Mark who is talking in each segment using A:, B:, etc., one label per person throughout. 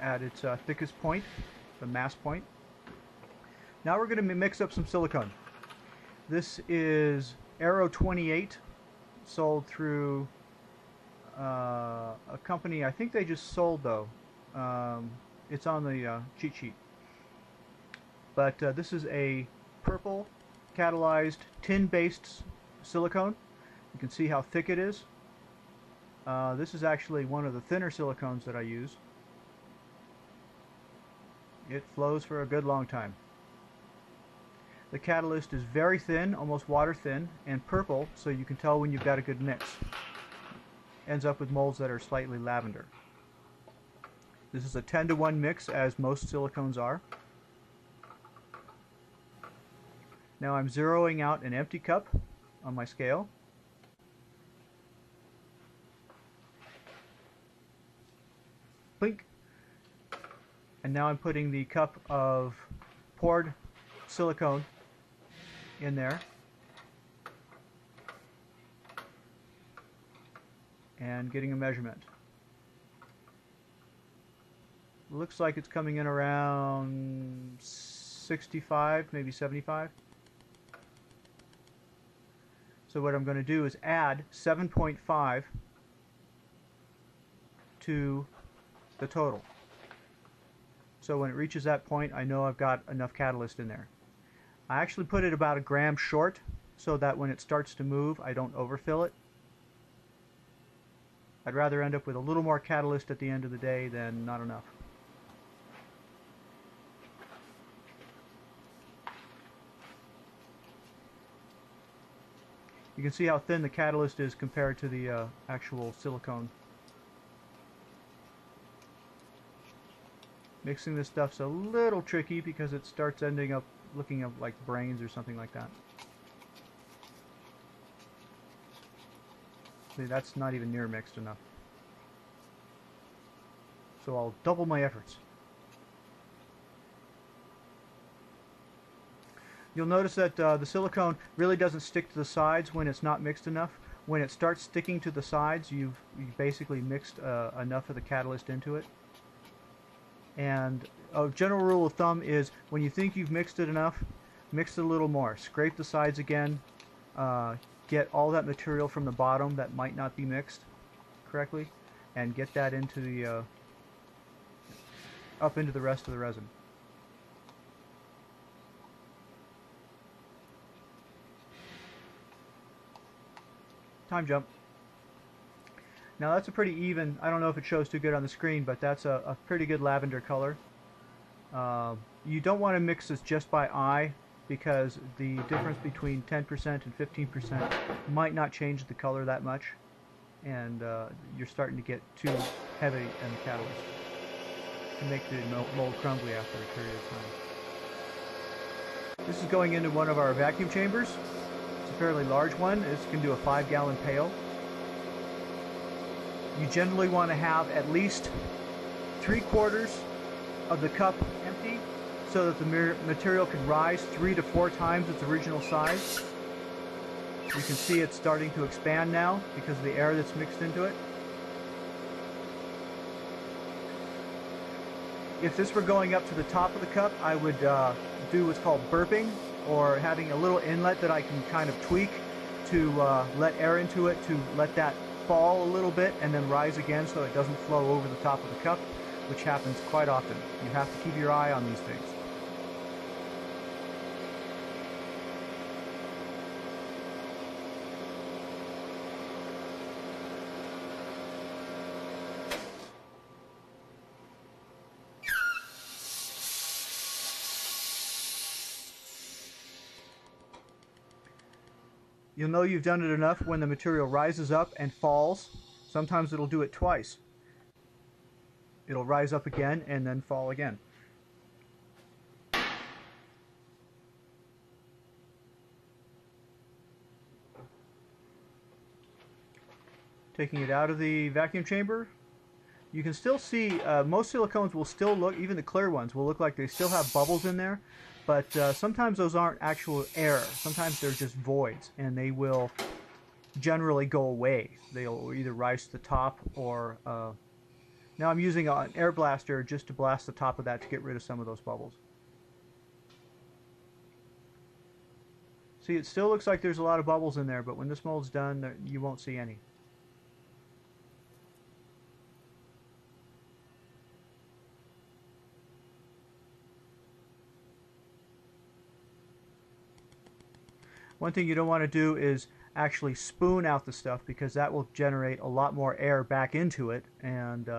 A: at its thickest point, the mass point. Now we're going to mix up some silicone. This is Aero 28, sold through a company. I think they just sold though. It's on the cheat sheet. But this is a purple catalyzed tin-based silicone. You can see how thick it is. This is actually one of the thinner silicones that I use. It flows for a good long time. The catalyst is very thin, almost water thin, and purple, so you can tell when you've got a good mix. Ends up with molds that are slightly lavender. This is a 10-to-1 mix, as most silicones are. Now I'm zeroing out an empty cup on my scale. Blink. And now I'm putting the cup of poured silicone in there. And getting a measurement. Looks like it's coming in around 65, maybe 75. So what I'm going to do is add 7.5 to the total. So when it reaches that point, I know I've got enough catalyst in there. I actually put it about a gram short so that when it starts to move, I don't overfill it. I'd rather end up with a little more catalyst at the end of the day than not enough. You can see how thin the catalyst is compared to the actual silicone. Mixing this stuff's a little tricky because it starts ending up looking like brains or something like that. See, that's not even near mixed enough. So I'll double my efforts. You'll notice that the silicone really doesn't stick to the sides when it's not mixed enough. When it starts sticking to the sides, you've basically mixed enough of the catalyst into it. And a general rule of thumb is when you think you've mixed it enough, mix it a little more. Scrape the sides again. Get all that material from the bottom that might not be mixed correctly, and get that into the up into the rest of the resin. Time jump. Now that's a pretty even, I don't know if it shows too good on the screen, but that's a pretty good lavender color. You don't want to mix this just by eye because the difference between 10% and 15% might not change the color that much, and you're starting to get too heavy in the catalyst to make the mold crumbly after a period of time. This is going into one of our vacuum chambers. It's a fairly large one. This can do a 5-gallon pail. You generally want to have at least 3/4 of the cup empty so that the material can rise 3 to 4 times its original size. You can see it's starting to expand now because of the air that's mixed into it. If this were going up to the top of the cup, I would do what's called burping, or having a little inlet that I can kind of tweak to let air into it, to let that fall a little bit and then rise again so it doesn't flow over the top of the cup, which happens quite often. You have to keep your eye on these things. You'll know you've done it enough when the material rises up and falls. Sometimes it'll do it twice. It'll rise up again and then fall again. Taking it out of the vacuum chamber, you can still see most silicones will still look, even the clear ones, will look like they still have bubbles in there. But sometimes those aren't actual air. Sometimes they're just voids, and they will generally go away. They'll either rise to the top or Now I'm using an air blaster just to blast the top of that to get rid of some of those bubbles. See, it still looks like there's a lot of bubbles in there, but when this mold's done, you won't see any. One thing you don't want to do is actually spoon out the stuff, because that will generate a lot more air back into it and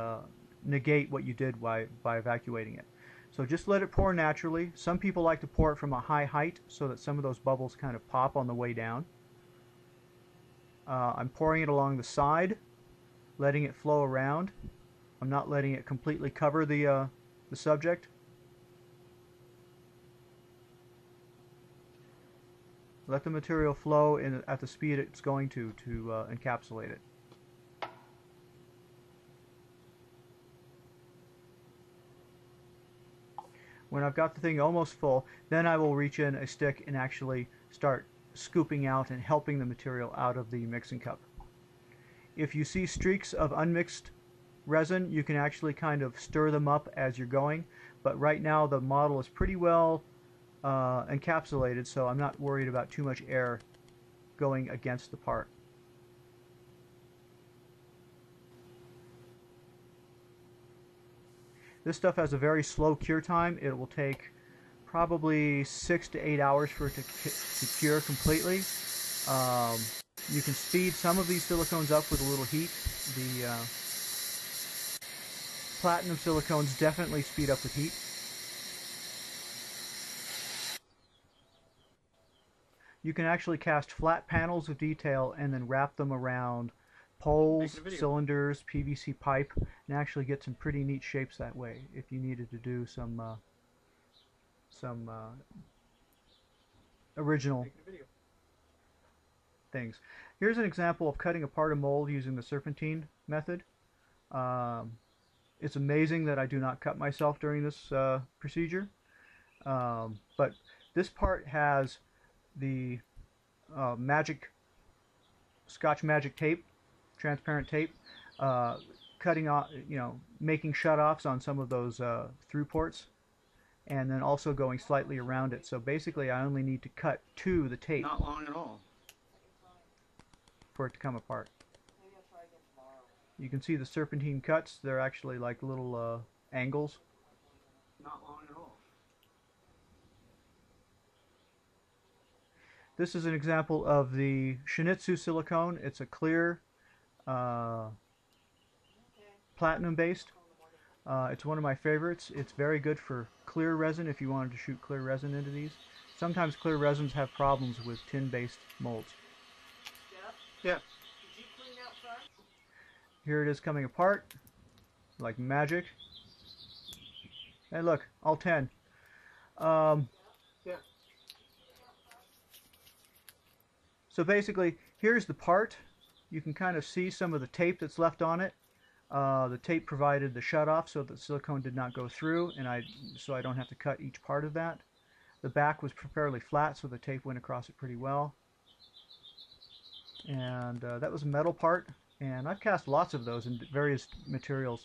A: negate what you did by evacuating it. So just let it pour naturally. Some people like to pour it from a high height so that some of those bubbles kind of pop on the way down. I'm pouring it along the side, letting it flow around. I'm not letting it completely cover the subject. Let the material flow at the speed it's going to encapsulate it. When I've got the thing almost full, then I will reach in a stick and actually start scooping out and helping the material out of the mixing cup. If you see streaks of unmixed resin, you can actually kind of stir them up as you're going, but right now the model is pretty well encapsulated, so I'm not worried about too much air going against the part. This stuff has a very slow cure time. It will take probably 6 to 8 hours for it to cure completely. You can speed some of these silicones up with a little heat. The platinum silicones definitely speed up with heat. You can actually cast flat panels of detail and then wrap them around poles, cylinders, PVC pipe, and actually get some pretty neat shapes that way if you needed to do some original things. Here's an example of cutting apart a mold using the serpentine method. It's amazing that I do not cut myself during this procedure, but this part has the Scotch Magic tape, transparent tape, cutting off, making shutoffs on some of those through ports, and then also going slightly around it. So basically, I only need to cut to the tape.
B: Not long at all.
A: For it to come apart. You can see the serpentine cuts. They're actually like little angles.
B: Not long at all.
A: This is an example of the Shinichi silicone. It's a clear platinum based. It's one of my favorites. It's very good for clear resin if you wanted to shoot clear resin into these. Sometimes clear resins have problems with tin based molds.
B: Yeah.
C: Did you clean that first?
A: Here it is coming apart like magic. And look, all 10.
B: Yeah.
A: So basically, here's the part. You can kind of see some of the tape that's left on it. The tape provided the shutoff so that the silicone did not go through, and so I don't have to cut each part of that. The back was fairly flat, so the tape went across it pretty well. And that was a metal part, and I've cast lots of those in various materials.